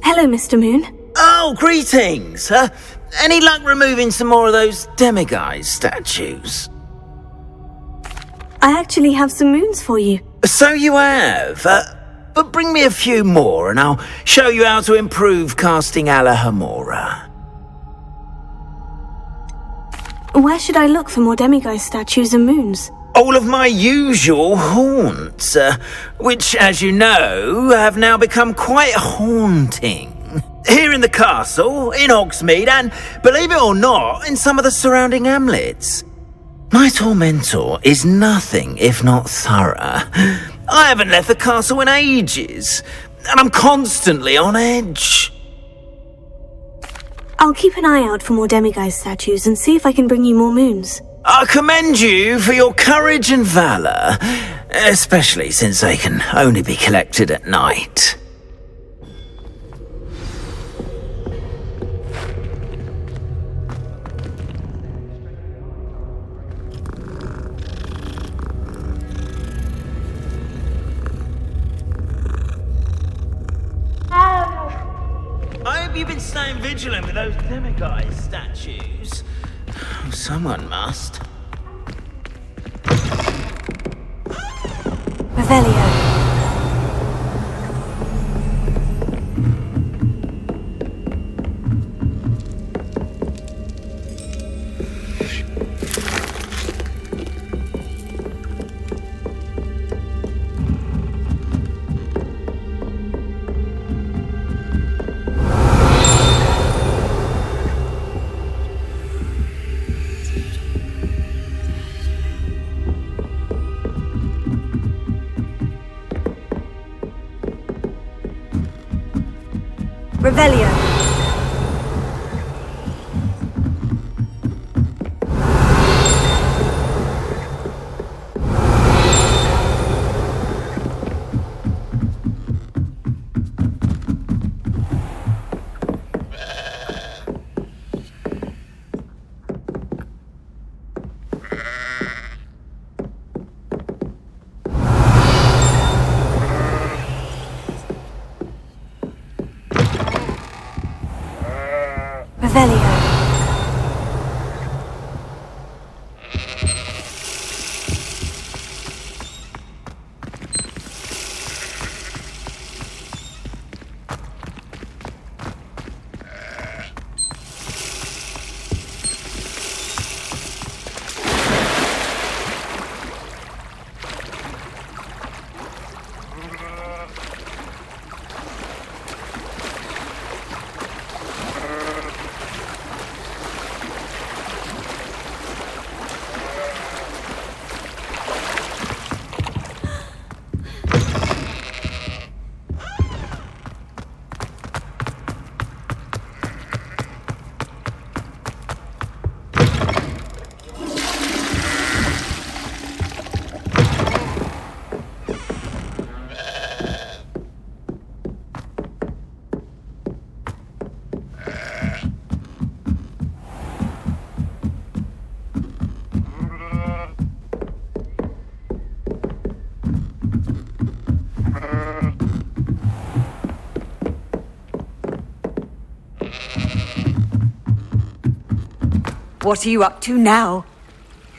Hello, Mr. Moon. Oh, greetings! Any luck removing some more of those demiguise statues? I actually have some moons for you. So you have, but bring me a few more and I'll show you how to improve casting Alahamora. Where should I look for more demiguise statues and moons? All of my usual haunts, which, as you know, have now become quite haunting. Here in the castle, in Hogsmeade, and, believe it or not, in some of the surrounding hamlets. My tormentor is nothing if not thorough. I haven't left the castle in ages, and I'm constantly on edge. I'll keep an eye out for more demiguise statues and see if I can bring you more moons. I commend you for your courage and valour, especially since they can only be collected at night. I hope you've been staying vigilant with those demiguise statues. Someone must. Revelio. Revelio. Revelio. What are you up to now?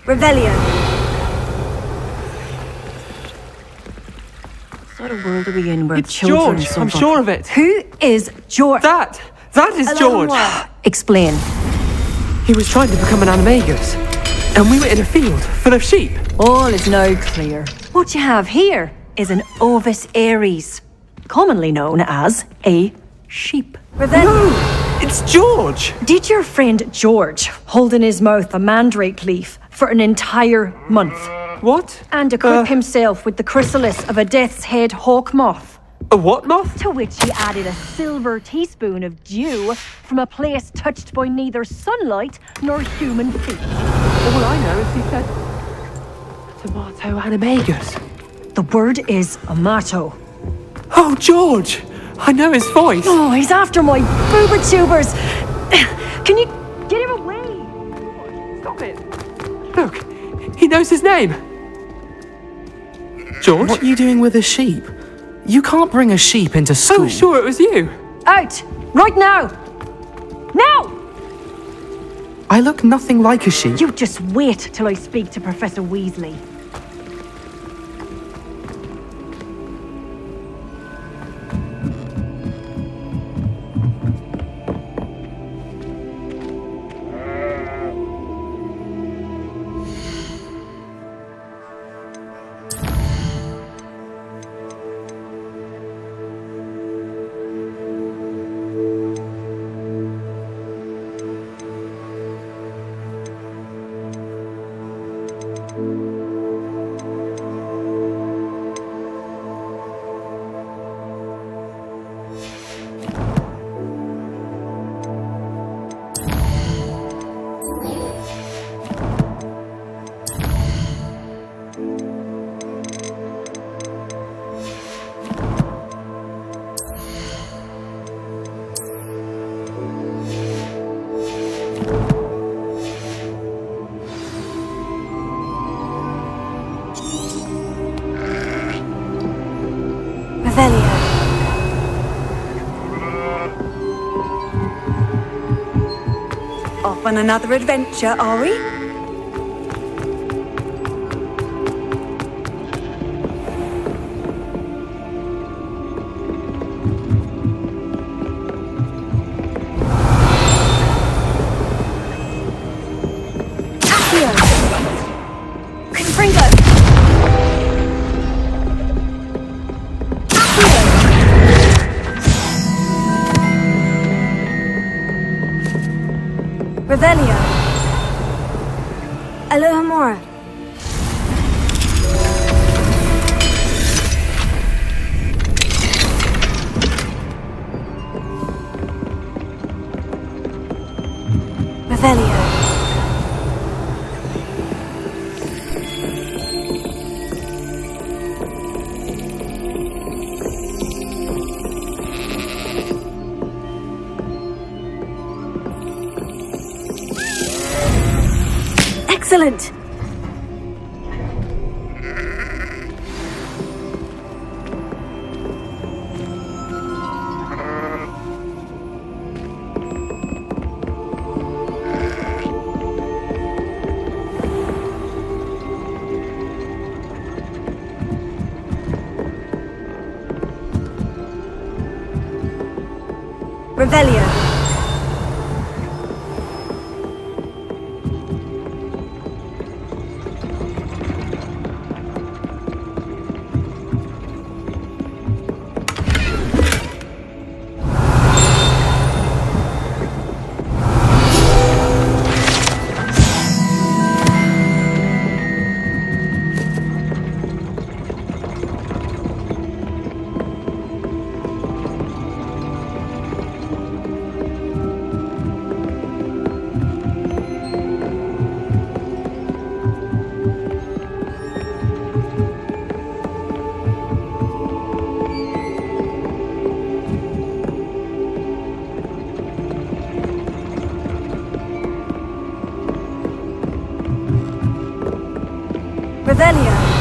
Revelio. What sort of world are we in where It's children George. suffer? I'm sure of it. Who is George? That is George. Explain. He was trying to become an animagus, and we were in a field full of sheep. All is now clear. What you have here is an Ovis Aries, commonly known as a sheep. Revelio. No, it's George. Did your friend George hold in his mouth a mandrake leaf for an entire month What? and equip himself with the chrysalis of a death's head hawk moth? A what moth? To which he added a silver teaspoon of dew from a place touched by neither sunlight nor human feet. All I know is he said, Tomato animagus. The word is amato. Oh, George! I know his voice. Oh, he's after my boober tubers. Can you get him away? Stop it. Look, he knows his name. George? What are you doing with a sheep? You can't bring a sheep into school. Oh, sure, it was you. Out! Right now! Now! I look nothing like a sheep. You just wait till I speak to Professor Weasley. Revelio. Off on another adventure, are we? Revelio. Alohomora. Revelio. Excellent! Revelio. Revelio.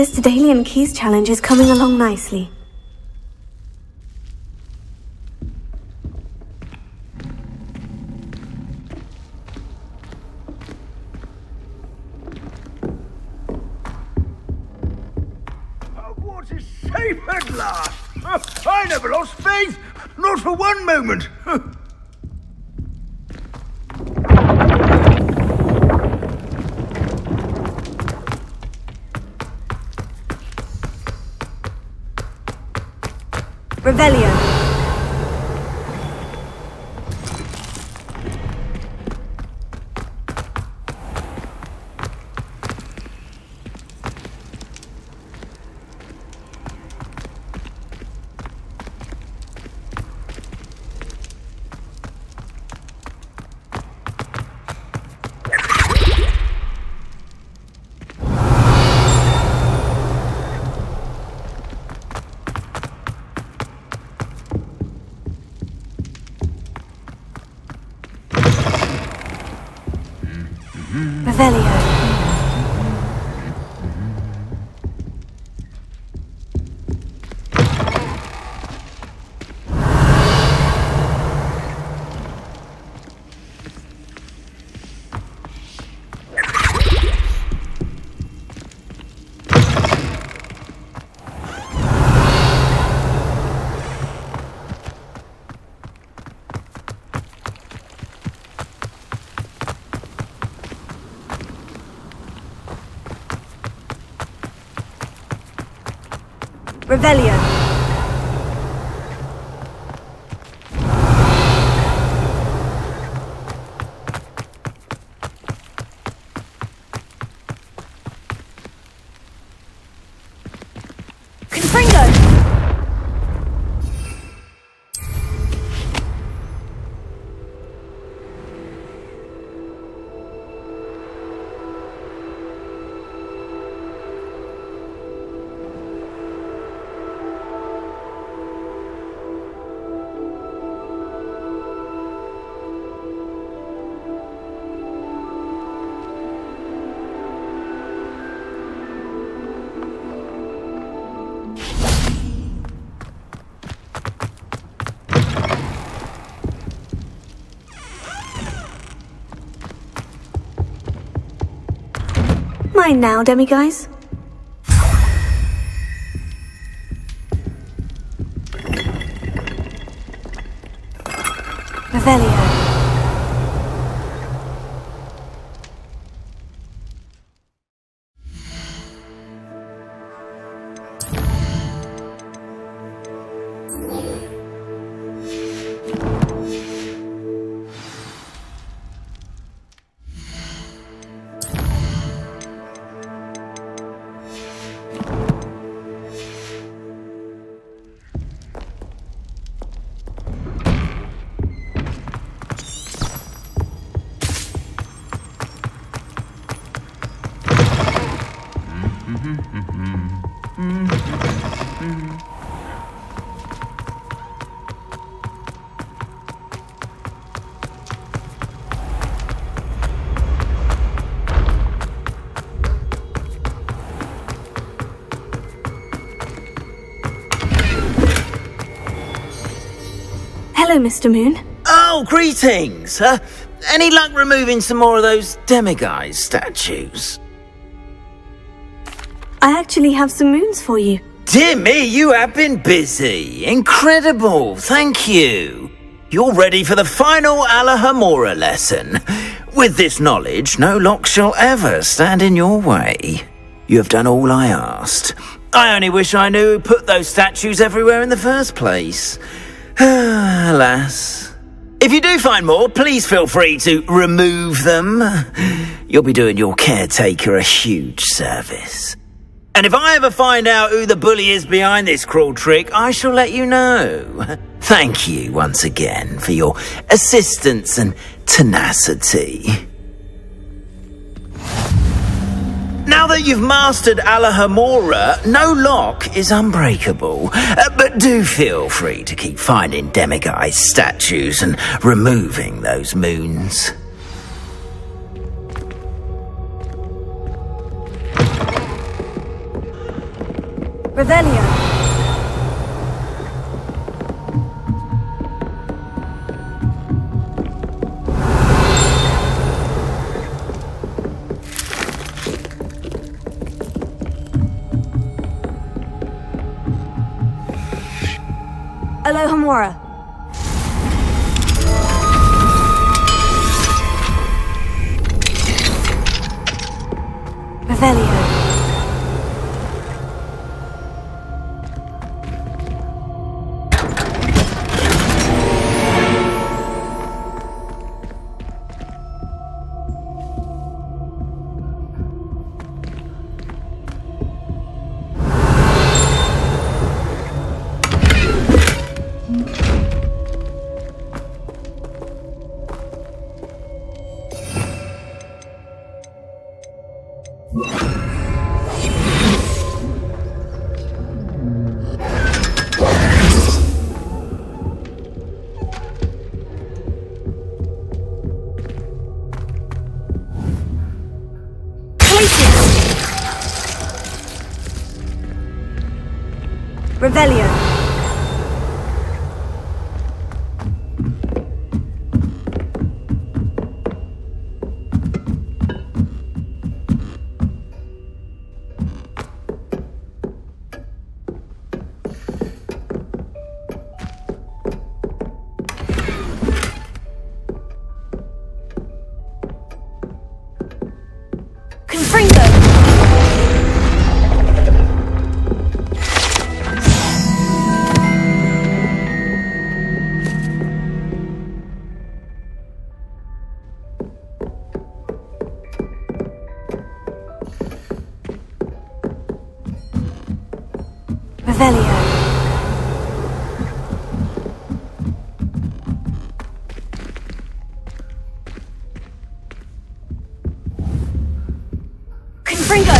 This Daedalian Keys challenge is coming along nicely. Hogwarts is safe at last! I never lost faith! Not for one moment! Rebellion. Revelio. Revelio. Confringo. Mine now, demiguise. Revelio. Hello, Mr. Moon. Oh, greetings! Any luck removing some more of those demiguise statues? I actually have some moons for you. Dear me, you have been busy. Incredible, thank you. You're ready for the final Alahamora lesson. With this knowledge, no lock shall ever stand in your way. You have done all I asked. I only wish I knew who put those statues everywhere in the first place. Alas. If you do find more, please feel free to remove them. You'll be doing your caretaker a huge service. And if I ever find out who the bully is behind this cruel trick, I shall let you know. Thank you once again for your assistance and tenacity. Now that you've mastered Alahamora, no lock is unbreakable. But do feel free to keep finding demiguise statues and removing those moons. Revelio. Alohomora. Revelio. Revelio. Confringo. Revelio. Confringo.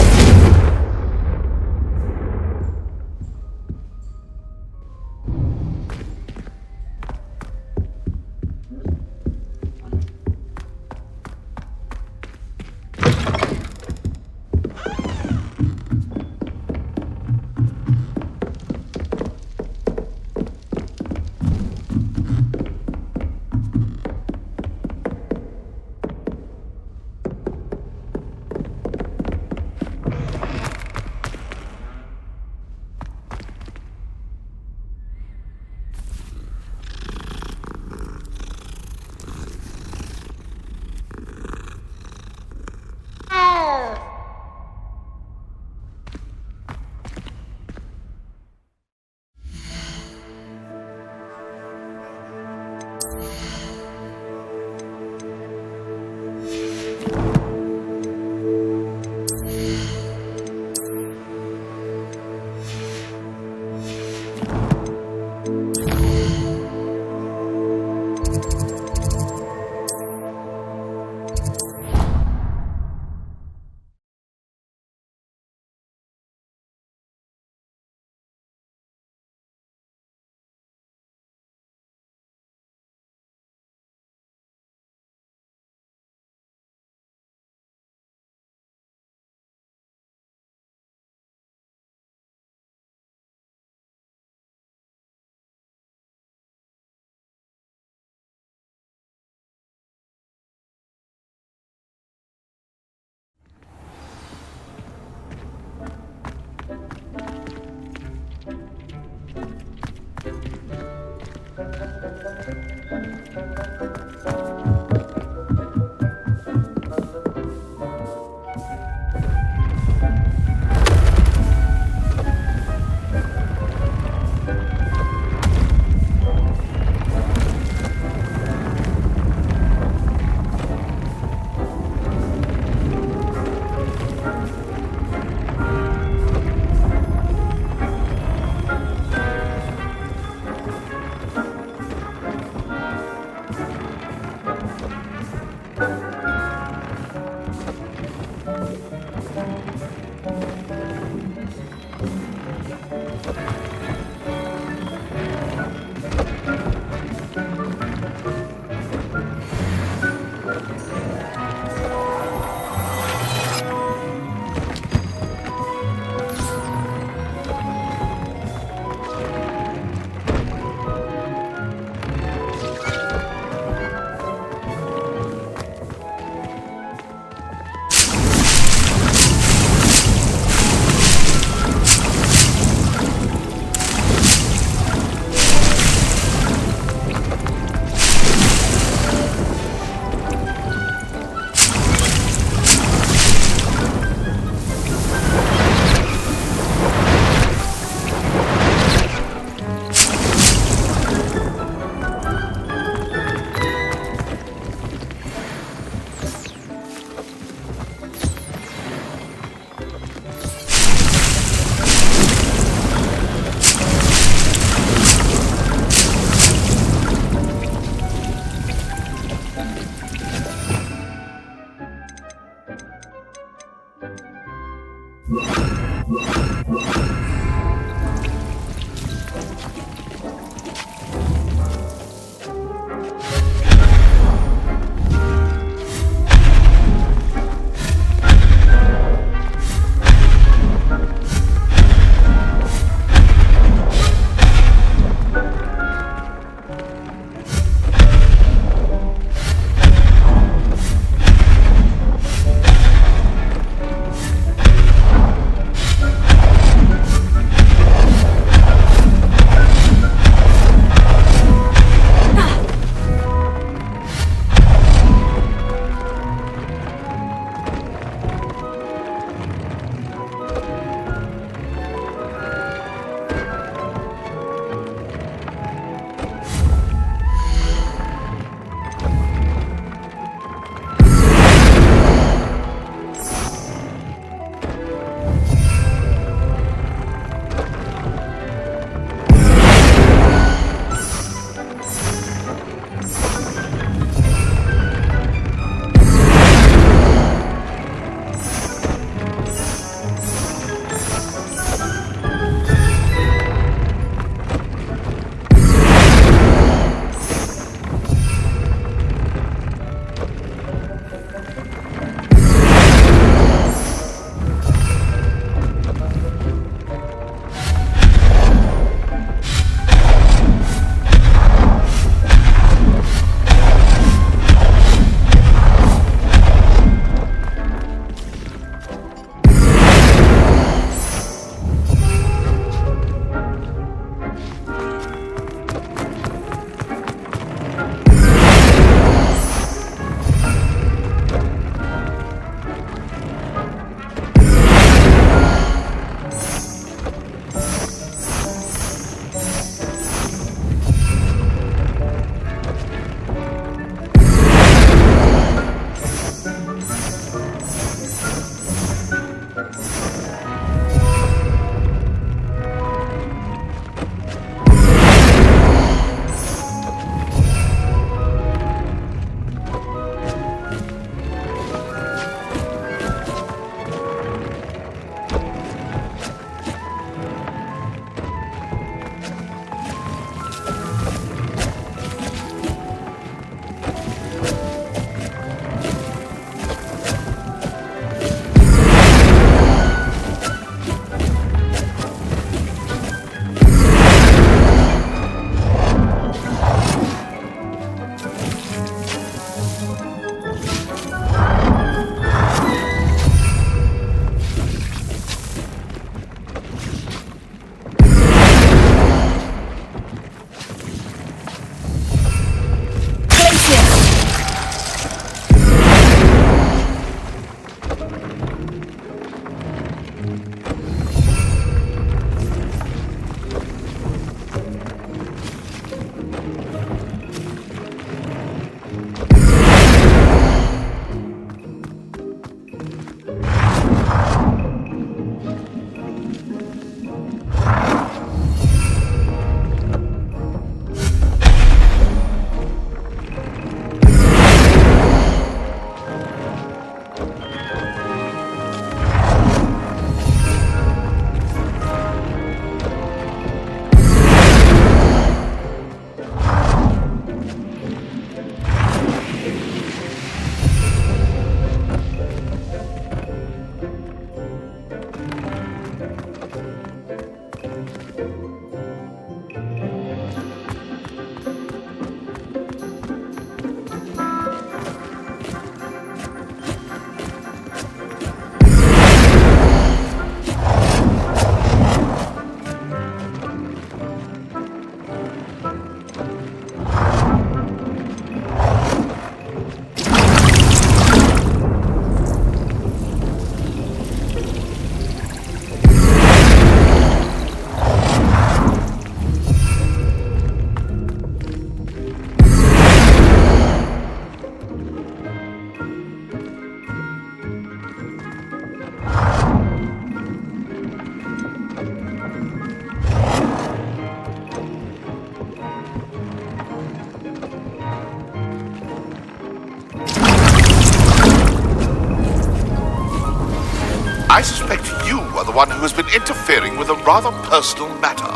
I suspect you are the one who has been interfering with a rather personal matter.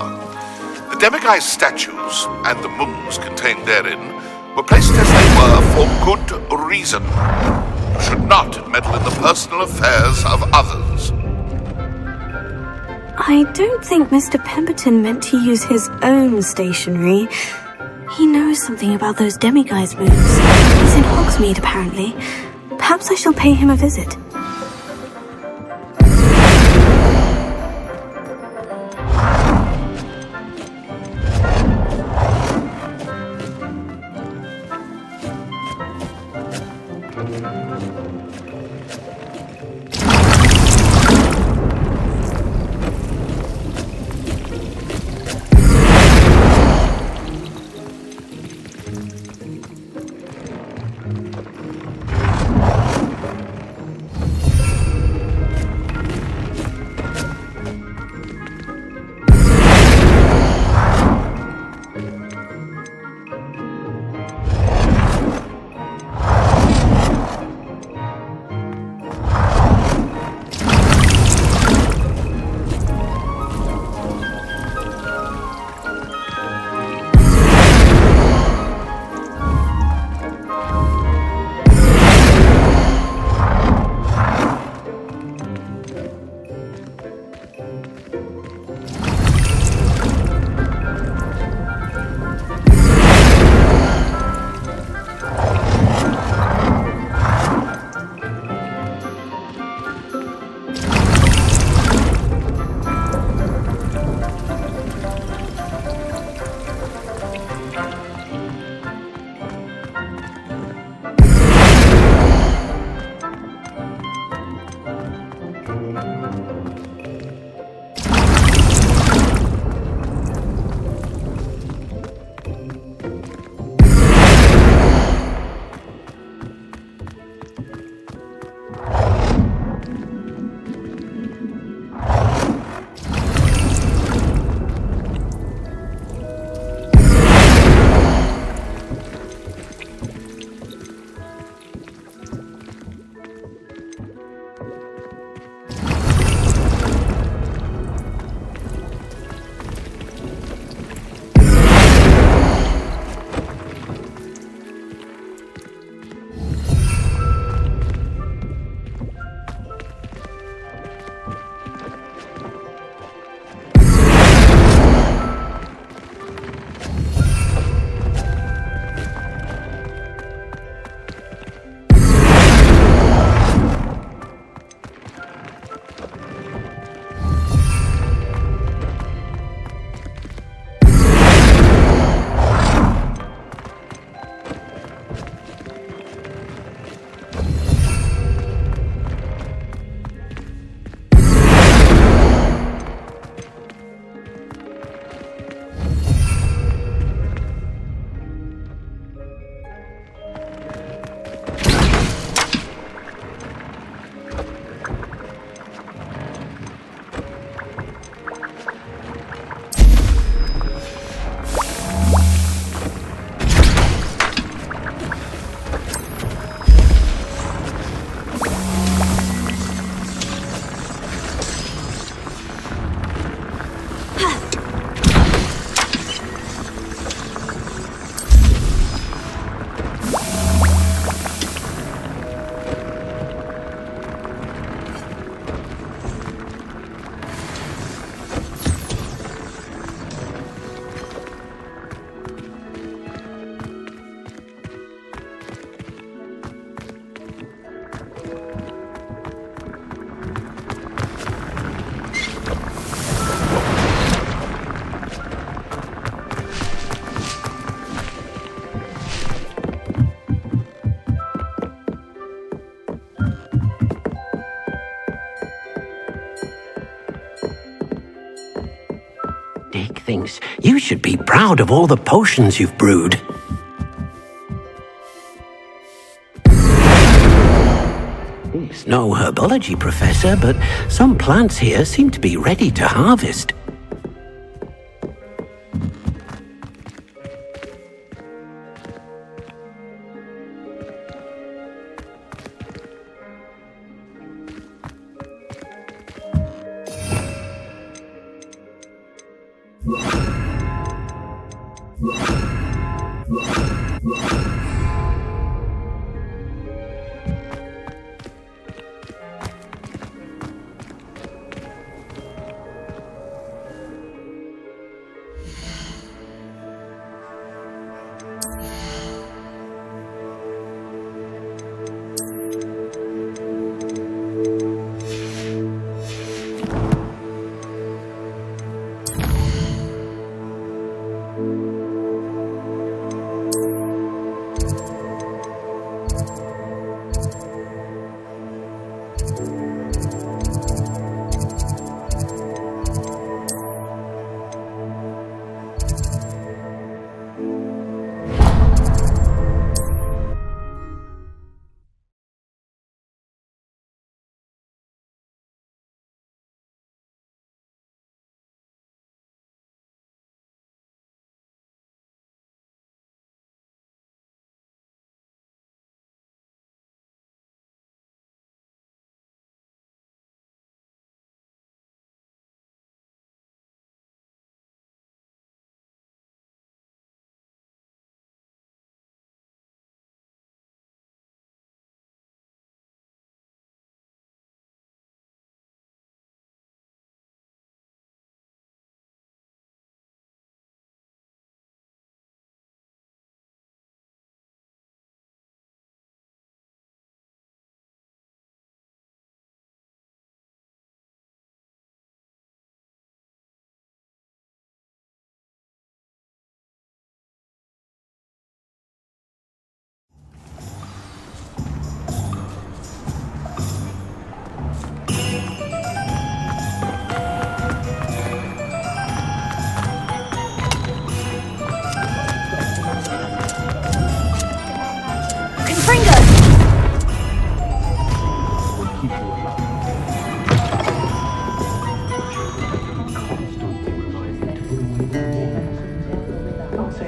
The demiguise statues and the moons contained therein were placed as they were for good reason. You should not meddle in the personal affairs of others. I don't think Mr. Pemberton meant to use his own stationery. He knows something about those demiguise moons. He's in Hogsmeade, apparently. Perhaps I shall pay him a visit. Dick thinks you should be proud of all the potions you've brewed. He's no herbology professor, but some plants here seem to be ready to harvest.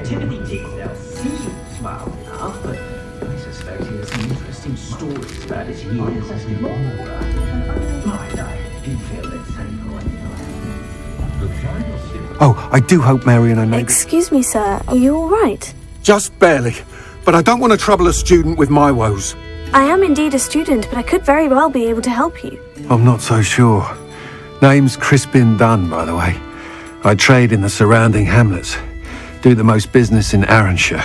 Timothy Tigsdale seems mild enough, but I suspect he has some interesting stories about his years as an aurora. Mind, I do feel it's Oh, I do hope Mary and I made it. Excuse me, sir. Are you all right? Just barely. But I don't want to trouble a student with my woes. I am indeed a student, but I could very well be able to help you. I'm not so sure. Name's Crispin Dunn, by the way. I trade in the surrounding hamlets. Do the most business in Arranshire.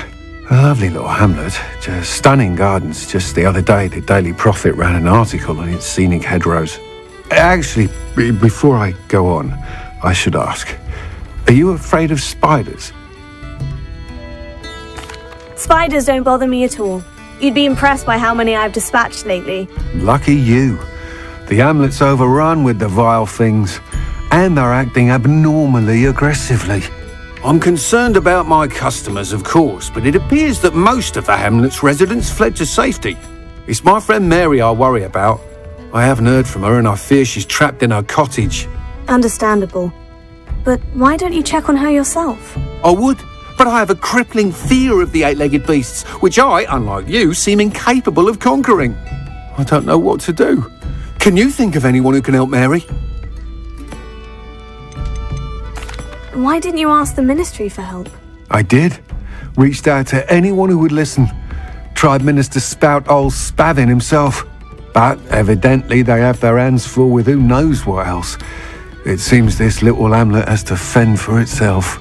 A lovely little hamlet. Just stunning gardens. Just the other day, the Daily Prophet ran an article on its scenic hedgerows. Actually, before I go on, I should ask, are you afraid of spiders? Spiders don't bother me at all. You'd be impressed by how many I've dispatched lately. Lucky you. The hamlet's overrun with the vile things, and they're acting abnormally aggressively. I'm concerned about my customers, of course, but it appears that most of the hamlet's residents fled to safety. It's my friend Mary I worry about. I haven't heard from her, and I fear she's trapped in her cottage. Understandable. But why don't you check on her yourself? I would, but I have a crippling fear of the eight-legged beasts, which I, unlike you, seem incapable of conquering. I don't know what to do. Can you think of anyone who can help Mary? Why didn't you ask the ministry for help? I did. Reached out to anyone who would listen. Tried Minister Spout old Spavin himself. But evidently they have their hands full with who knows what else. It seems this little hamlet has to fend for itself.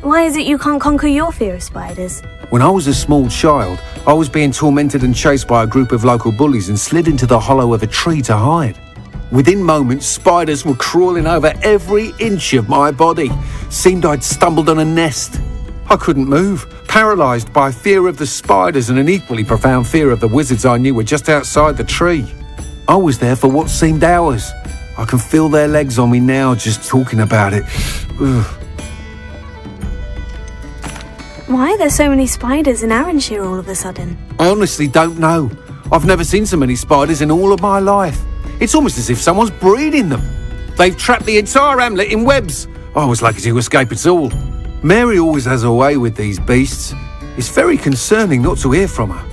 Why is it you can't conquer your fear of spiders? When I was a small child, I was being tormented and chased by a group of local bullies and slid into the hollow of a tree to hide. Within moments, spiders were crawling over every inch of my body. Seemed I'd stumbled on a nest. I couldn't move, paralysed by fear of the spiders and an equally profound fear of the wizards I knew were just outside the tree. I was there for what seemed hours. I can feel their legs on me now just talking about it. Ugh. Why are there so many spiders in Arranshire all of a sudden? I honestly don't know. I've never seen so many spiders in all of my life. It's almost as if someone's breeding them. They've trapped the entire hamlet in webs. I was lucky to escape it all. Mary always has a way with these beasts. It's very concerning not to hear from her.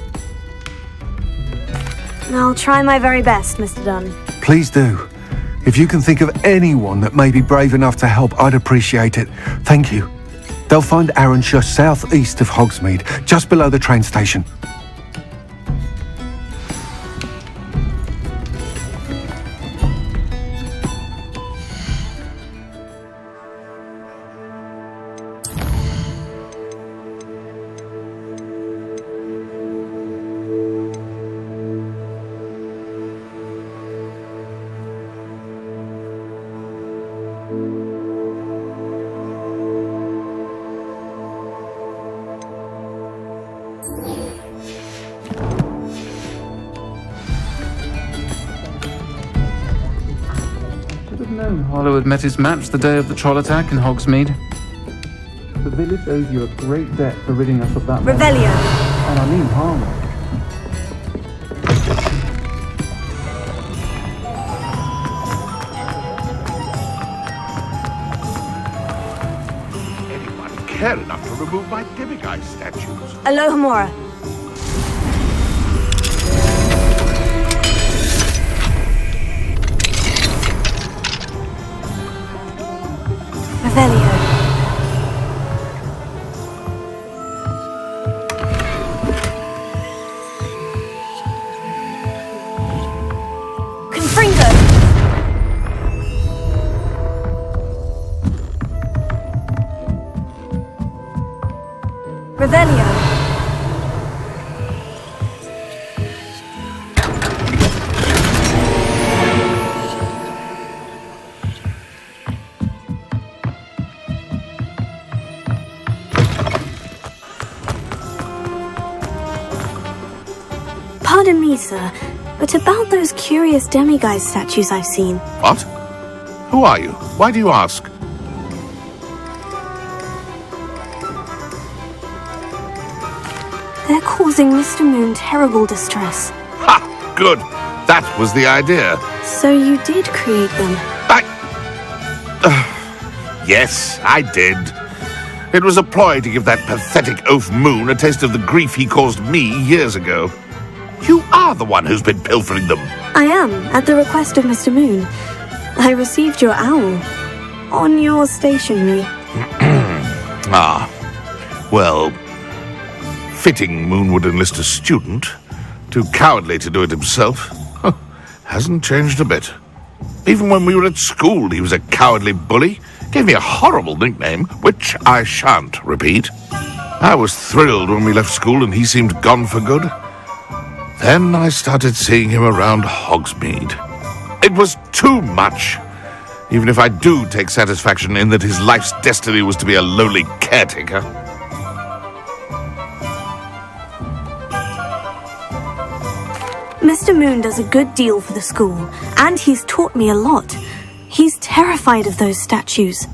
I'll try my very best, Mr. Dunn. Please do. If you can think of anyone that may be brave enough to help, I'd appreciate it. Thank you. They'll find Arranshire southeast of Hogsmeade, just below the train station. Harlow had met his match the day of the troll attack in Hogsmeade. The village owes you a great debt for ridding us of that Revelio. And I mean Harlow. Anyone care enough to remove my demiguise statues? Alohomora. Revelio. Confringo. Revelio. Pardon me, sir, but about those curious demiguise statues I've seen. What? Who are you? Why do you ask? They're causing Mr. Moon terrible distress. Ha! Good. That was the idea. So you did create them? Yes, I did. It was a ploy to give that pathetic oaf Moon a taste of the grief he caused me years ago. You are the one who's been pilfering them. I am, at the request of Mr. Moon. I received your owl on your stationery. Ah. Well, fitting Moon would enlist a student. Too cowardly to do it himself. Hasn't changed a bit. Even when we were at school, he was a cowardly bully. Gave me a horrible nickname, which I shan't repeat. I was thrilled when we left school and he seemed gone for good. Then I started seeing him around Hogsmeade. It was too much. Even if I do take satisfaction in that his life's destiny was to be a lowly caretaker. Mr. Moon does a good deal for the school, and he's taught me a lot. He's terrified of those statues.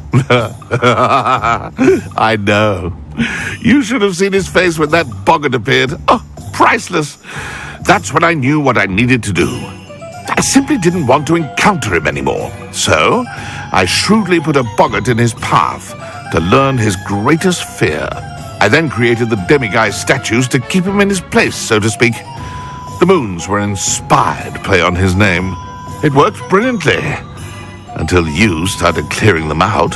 I know. You should have seen his face when that boggart appeared. Oh, priceless. That's when I knew what I needed to do. I simply didn't want to encounter him anymore. So, I shrewdly put a boggart in his path to learn his greatest fear. I then created the demiguise statues to keep him in his place, so to speak. The moons were an inspired play on his name. It worked brilliantly. Until you started clearing them out.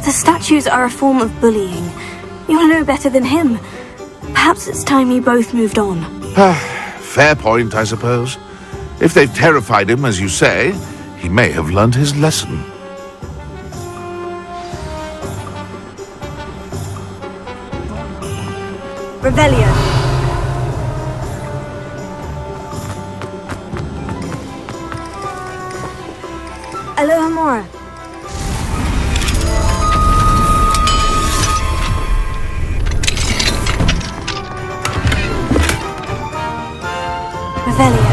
The statues are a form of bullying. You're no better than him. Perhaps it's time you both moved on. Fair point, I suppose. If they've terrified him, as you say, he may have learned his lesson. Revelio. Alohomora. Revelio.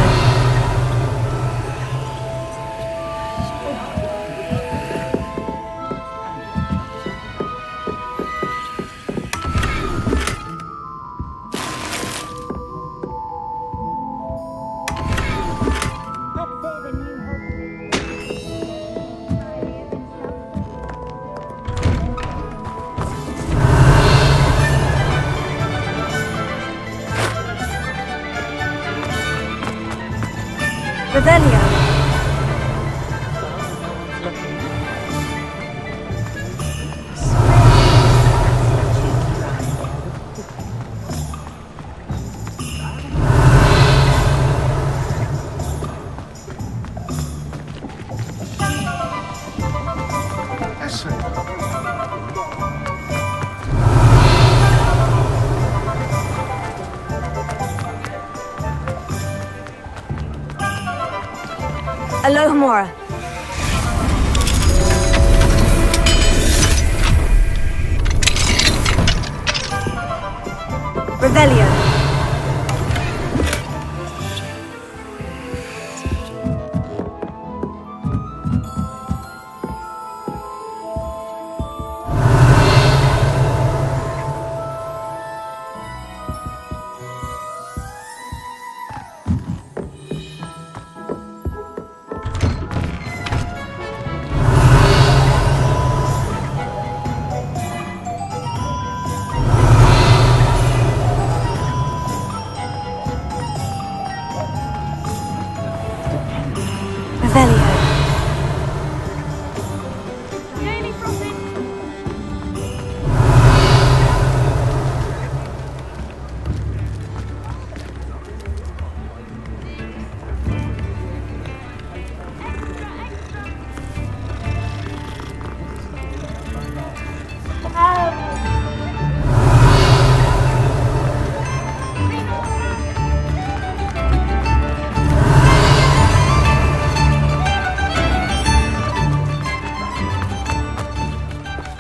Revelio. Alohomora. Revelio. Revelio.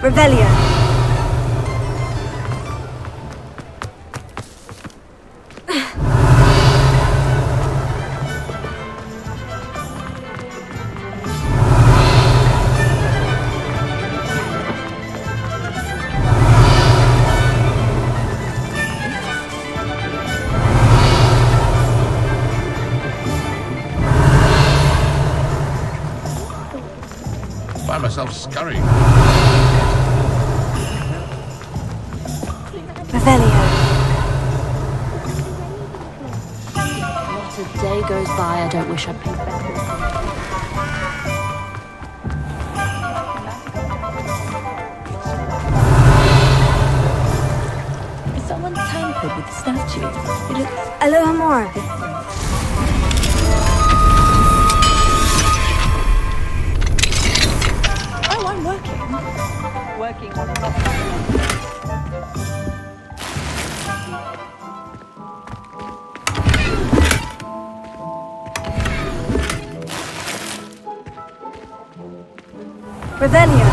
Revelio. Find myself scurrying. Revelio. Not a day goes by I don't wish I'd paid better. Someone tampered with the statue. Alohomora. Oh, I'm working on it. Revelio.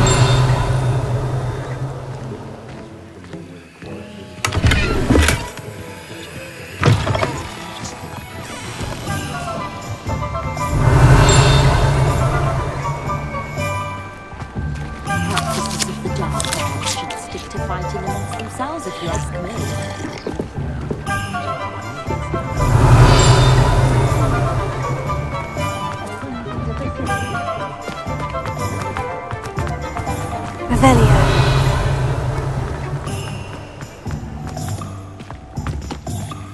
Practices of the dark arts should stick to fighting amongst themselves, if you ask me. Revelio.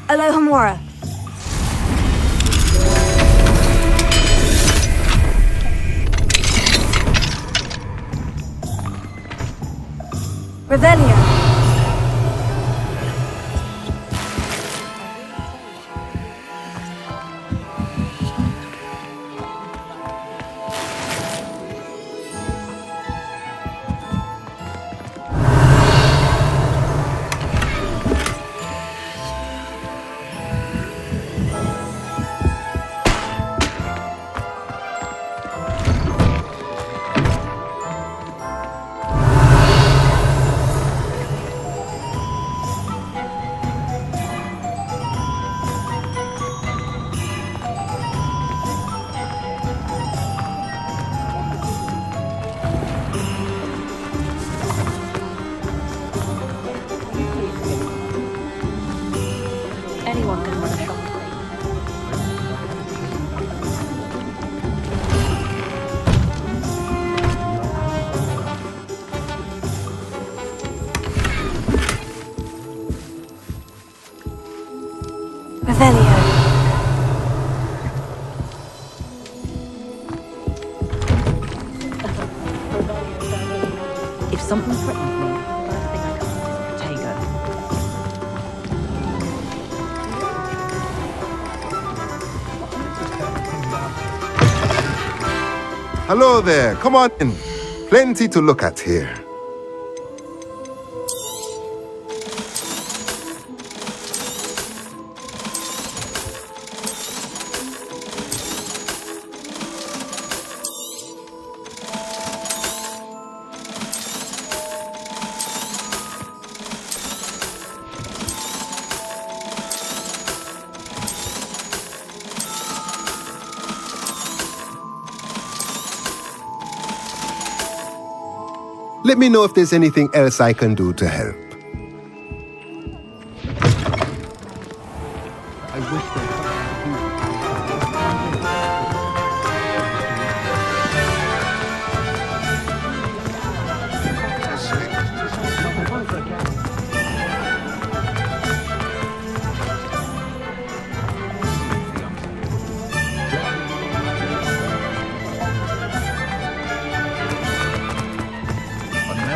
Alohomora. Revelio. Something threatened me. First thing I cut is potato. Hello there, come on in. Plenty to look at here. Let me know if there's anything else I can do to help. I wish there was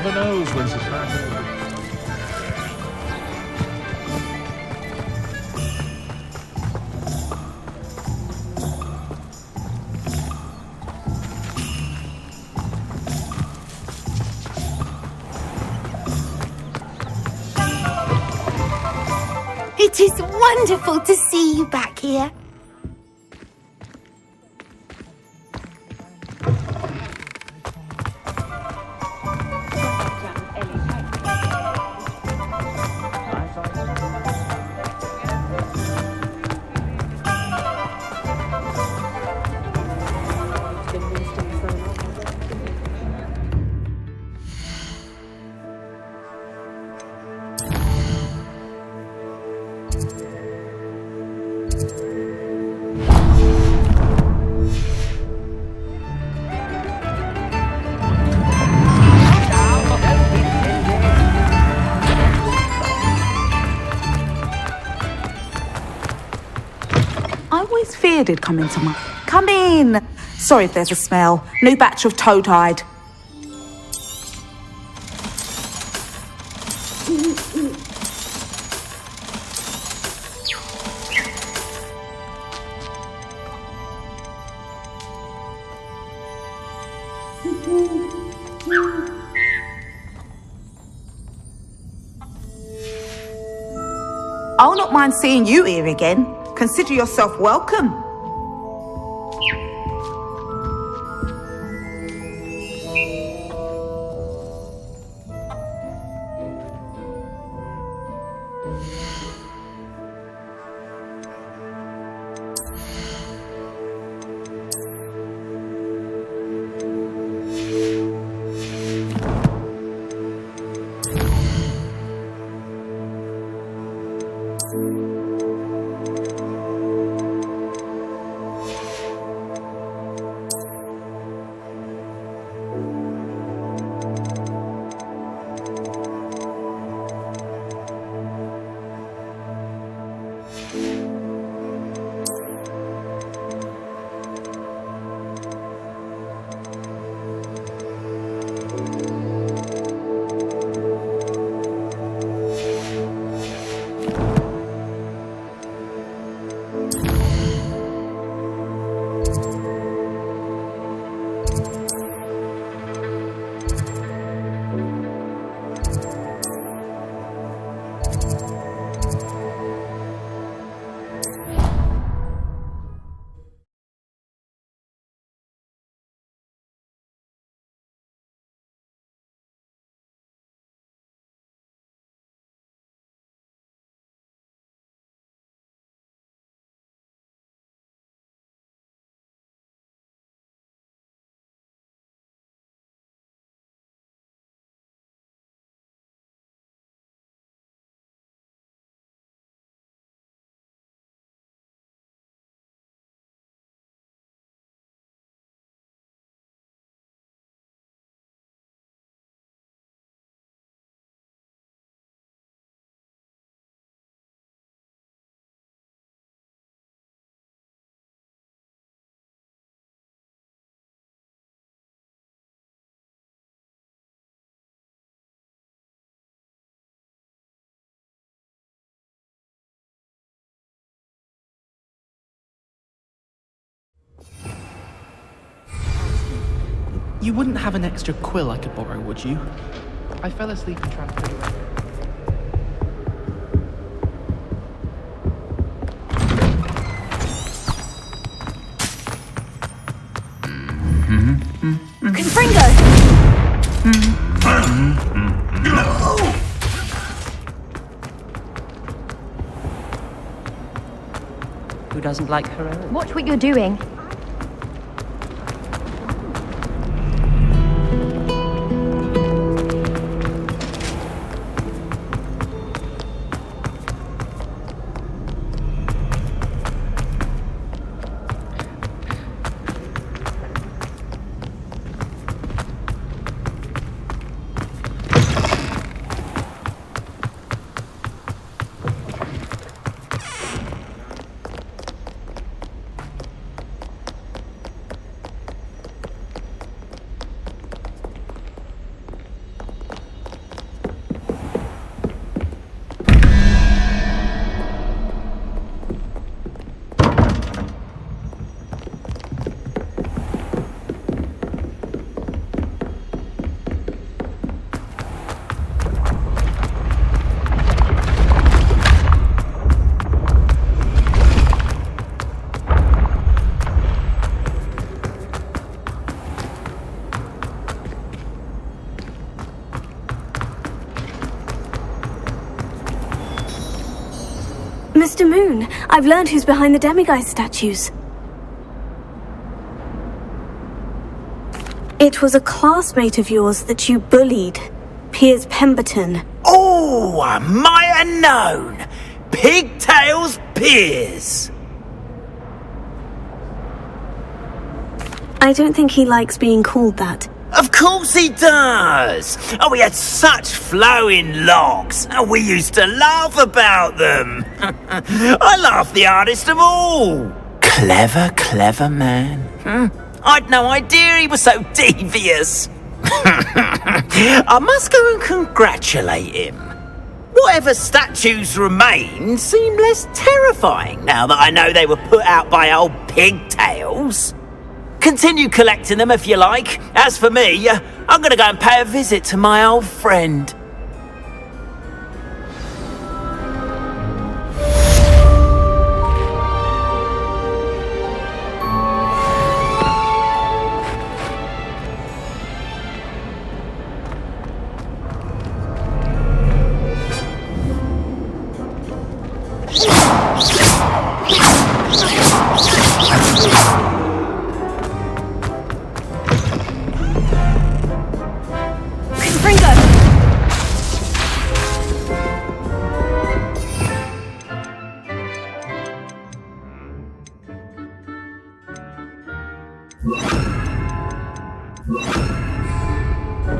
Never knows when to start. It is wonderful to see you back here. I always feared it'd come into my... Come in! Sorry if there's a smell. New batch of toad-hide. I'll not mind seeing you here again. Consider yourself welcome. You wouldn't have an extra quill I could borrow, would you? I fell asleep in Transfiguration. Confringo! Who doesn't like her? Watch what you're doing. Mr. Moon, I've learned who's behind the demiguise statues. It was a classmate of yours that you bullied, Piers Pemberton. Oh, I might have known. Pigtails Piers. I don't think he likes being called that. Of course he does! Oh, we had such flowing locks, and we used to laugh about them. I laughed the hardest of all. Clever, clever man. I'd no idea he was so devious. I must go and congratulate him. Whatever statues remain seem less terrifying now that I know they were put out by old pigtails. Continue collecting them if you like. As for me, I'm going to go and pay a visit to my old friend.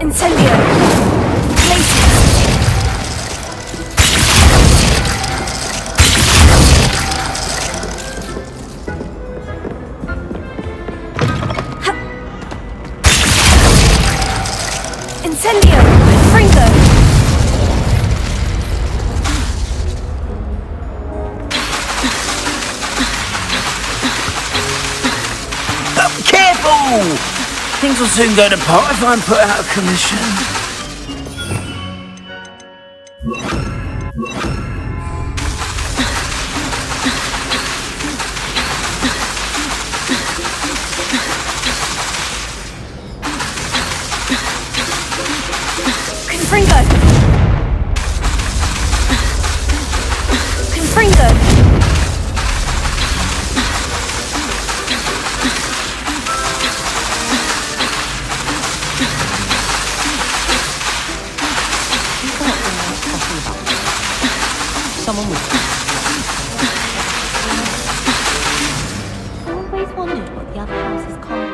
Incendio! Places! Incendio! Fringo! Careful! Things will soon go to pot if I'm put out of commission. Confringo! Confringo! Someone with I always wondered what the other house's common